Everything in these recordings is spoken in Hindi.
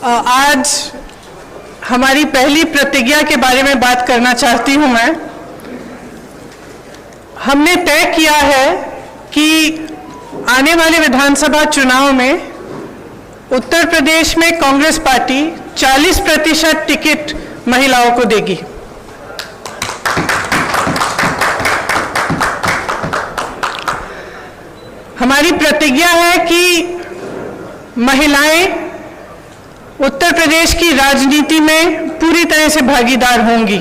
आज हमारी पहली प्रतिज्ञा के बारे में बात करना चाहती हूं मैं। हमने तय किया है कि आने वाले विधानसभा चुनाव में उत्तर प्रदेश में कांग्रेस पार्टी 40% टिकट महिलाओं को देगी। हमारी प्रतिज्ञा है कि महिलाएं उत्तर प्रदेश की राजनीति में पूरी तरह से भागीदार होंगी।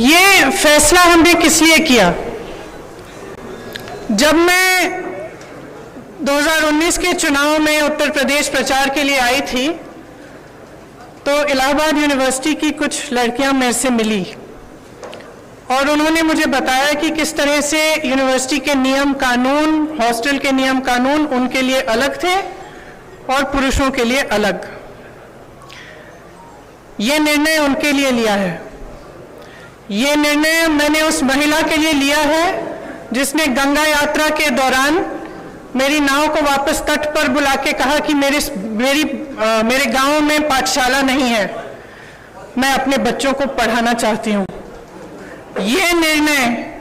ये फैसला हमने किस लिए किया? जब मैं 2019 के चुनाव में उत्तर प्रदेश प्रचार के लिए आई थी तो इलाहाबाद यूनिवर्सिटी की कुछ लड़कियां मेरे से मिली और उन्होंने मुझे बताया कि किस तरह से यूनिवर्सिटी के नियम कानून, हॉस्टल के नियम कानून उनके लिए अलग थे और पुरुषों के लिए अलग। ये निर्णय उनके लिए लिया है। ये निर्णय मैंने उस महिला के लिए लिया है जिसने गंगा यात्रा के दौरान मेरी नाव को वापस तट पर बुला के कहा कि मेरे गांव में पाठशाला नहीं है, मैं अपने बच्चों को पढ़ाना चाहती हूं। ये निर्णय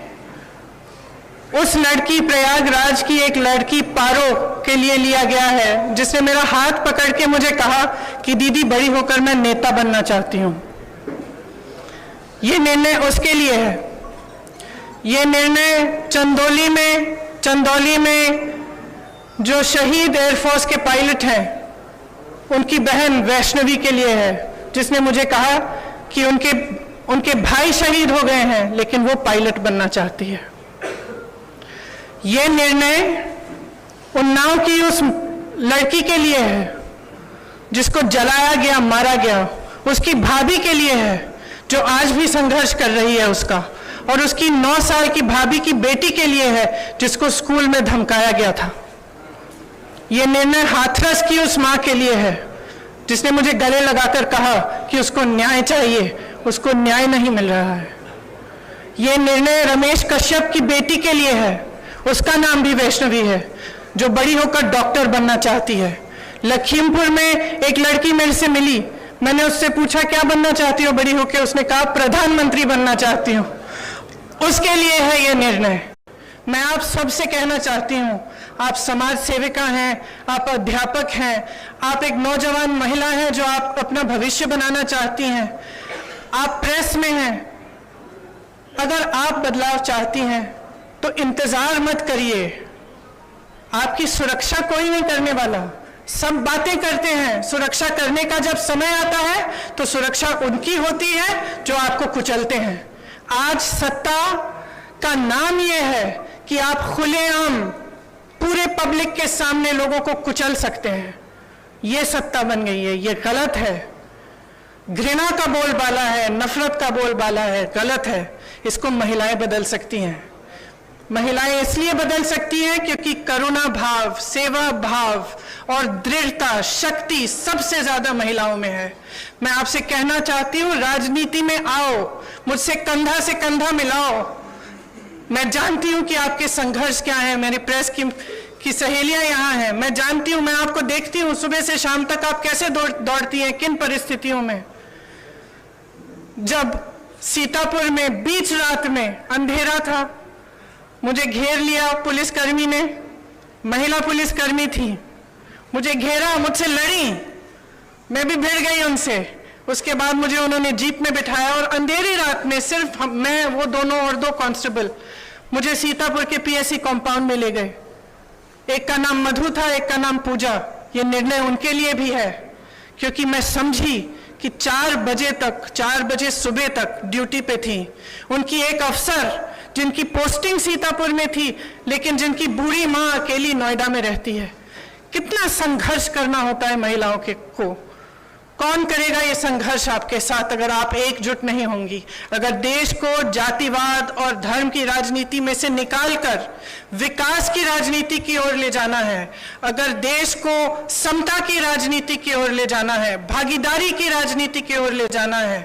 उस लड़की, प्रयागराज की एक लड़की पारो के लिए लिया गया है जिसने मेरा हाथ पकड़ के मुझे कहा कि दीदी बड़ी होकर मैं नेता बनना चाहती हूं। ये निर्णय उसके लिए है। ये निर्णय चंदौली में जो शहीद एयरफोर्स के पायलट हैं उनकी बहन वैष्णवी के लिए है, जिसने मुझे कहा कि उनके भाई शहीद हो गए हैं लेकिन वो पायलट बनना चाहती है। ये निर्णय उन्नाव की उस लड़की के लिए है जिसको जलाया गया, मारा गया, उसकी भाभी के लिए है जो आज भी संघर्ष कर रही है उसका, और उसकी 9 साल की भाभी की बेटी के लिए है जिसको स्कूल में धमकाया गया था। ये निर्णय हाथरस की उस मां के लिए है जिसने मुझे गले लगाकर कहा कि उसको न्याय चाहिए, उसको न्याय नहीं मिल रहा है। ये निर्णय रमेश कश्यप की बेटी के लिए है, उसका नाम भी वैष्णवी है, जो बड़ी होकर डॉक्टर बनना चाहती है। लखीमपुर में एक लड़की मेरे से मिली, मैंने उससे पूछा क्या बनना चाहती हो बड़ी होकर, उसने कहा प्रधानमंत्री बनना चाहती हूँ। उसके लिए है ये निर्णय। मैं आप सबसे कहना चाहती हूँ, आप समाज सेविका हैं, आप अध्यापक हैं, आप एक नौजवान महिला हैं जो आप अपना भविष्य बनाना चाहती हैं, आप प्रेस में हैं, अगर आप बदलाव चाहती हैं तो इंतजार मत करिए। आपकी सुरक्षा कोई नहीं करने वाला। सब बातें करते हैं, सुरक्षा करने का जब समय आता है तो सुरक्षा उनकी होती है जो आपको कुचलते हैं। आज सत्ता का नाम यह है कि आप खुलेआम पूरे पब्लिक के सामने लोगों को कुचल सकते हैं। यह सत्ता बन गई है, यह गलत है। घृणा का बोलबाला है, नफरत का बोलबाला है, गलत है। इसको महिलाएं बदल सकती हैं। महिलाएं इसलिए बदल सकती हैं क्योंकि करुणा भाव, सेवा भाव और दृढ़ता, शक्ति सबसे ज्यादा महिलाओं में है। मैं आपसे कहना चाहती हूं, राजनीति में आओ, मुझसे कंधा से कंधा मिलाओ। मैं जानती हूं कि आपके संघर्ष क्या है। मेरी प्रेस की सहेलियां यहाँ हैं, मैं जानती हूं, मैं आपको देखती हूं सुबह से शाम तक आप कैसे दौड़ती हैं, किन परिस्थितियों में। जब सीतापुर में बीच रात में अंधेरा था, मुझे घेर लिया पुलिसकर्मी ने, महिला पुलिसकर्मी थी, मुझे घेरा, मुझसे लड़ी, मैं भी भिड़ गई उनसे। उसके बाद मुझे उन्होंने जीप में बिठाया और अंधेरी रात में सिर्फ मैं, वो दोनों और 2 कांस्टेबल मुझे सीतापुर के पीएससी कंपाउंड में ले गए। एक का नाम मधु था, एक का नाम पूजा। ये निर्णय उनके लिए भी है क्योंकि मैं समझी कि 4 बजे सुबह तक ड्यूटी पे थी। उनकी एक अफसर जिनकी पोस्टिंग सीतापुर में थी लेकिन जिनकी बूढ़ी मां अकेली नोएडा में रहती है। कितना संघर्ष करना होता है महिलाओं को। कौन करेगा ये संघर्ष आपके साथ अगर आप एकजुट नहीं होंगी? अगर देश को जातिवाद और धर्म की राजनीति में से निकालकर विकास की राजनीति की ओर ले जाना है, अगर देश को समता की राजनीति की ओर ले जाना है, भागीदारी की राजनीति की ओर ले जाना है,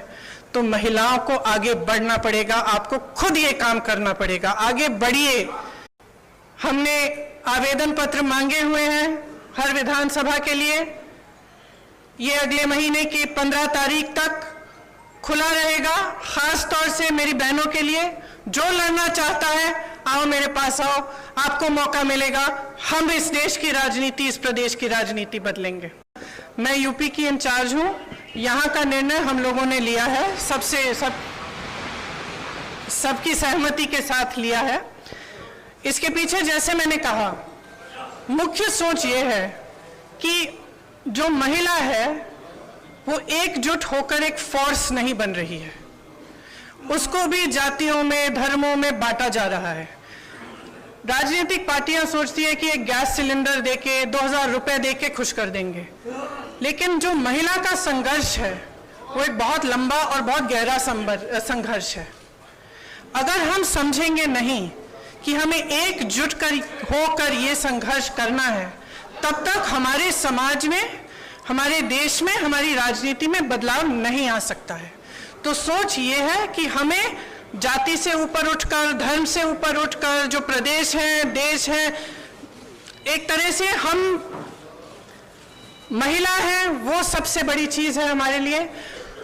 तो महिलाओं को आगे बढ़ना पड़ेगा। आपको खुद ये काम करना पड़ेगा। आगे बढ़िए। हमने आवेदन पत्र मांगे हुए हैं हर विधानसभा के लिए। ये अगले महीने की 15 तारीख तक खुला रहेगा, खास तौर से मेरी बहनों के लिए। जो लड़ना चाहता है आओ मेरे पास आओ, आपको मौका मिलेगा। हम इस देश की राजनीति, इस प्रदेश की राजनीति बदलेंगे। मैं यूपी की इंचार्ज हूं, यहाँ का निर्णय हम लोगों ने लिया है, सबकी सहमति के साथ लिया है। इसके पीछे जैसे मैंने कहा, मुख्य सोच ये है कि जो महिला है वो एकजुट होकर एक फोर्स नहीं बन रही है, उसको भी जातियों में, धर्मों में बांटा जा रहा है। राजनीतिक पार्टियां सोचती है कि एक गैस सिलेंडर देके 2000 रुपए देके खुश कर देंगे, लेकिन जो महिला का संघर्ष है वो एक बहुत लंबा और बहुत गहरा संघर्ष है। अगर हम समझेंगे नहीं कि हमें एकजुट होकर ये संघर्ष करना है, तब तक हमारे समाज में, हमारे देश में, हमारी राजनीति में बदलाव नहीं आ सकता है। तो सोच ये है कि हमें जाति से ऊपर उठकर, धर्म से ऊपर उठकर, जो प्रदेश है, देश है, एक तरह से हम महिला है वो सबसे बड़ी चीज है हमारे लिए।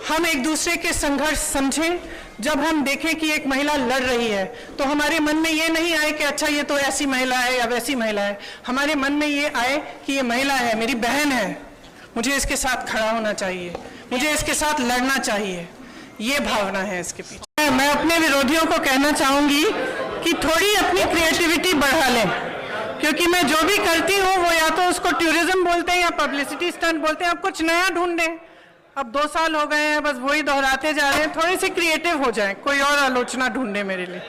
हम एक दूसरे के संघर्ष समझें। जब हम देखें कि एक महिला लड़ रही है तो हमारे मन में ये नहीं आए कि अच्छा ये तो ऐसी महिला है या वैसी महिला है। हमारे मन में ये आए कि ये महिला है, मेरी बहन है, मुझे इसके साथ खड़ा होना चाहिए, मुझे इसके साथ लड़ना चाहिए। ये भावना है इसके पीछे। मैं अपने विरोधियों को कहना चाहूंगी कि थोड़ी अपनी क्रिएटिविटी बढ़ा लें, क्योंकि मैं जो भी करती हूँ वो या तो उसको टूरिज्म बोलते हैं या पब्लिसिटी स्टंट बोलते हैं। अब कुछ नया ढूंढें। अब 2 साल हो गए हैं, बस वही दोहराते जा रहे हैं। थोड़ी सी क्रिएटिव हो जाएं, कोई और आलोचना ढूंढे मेरे लिए।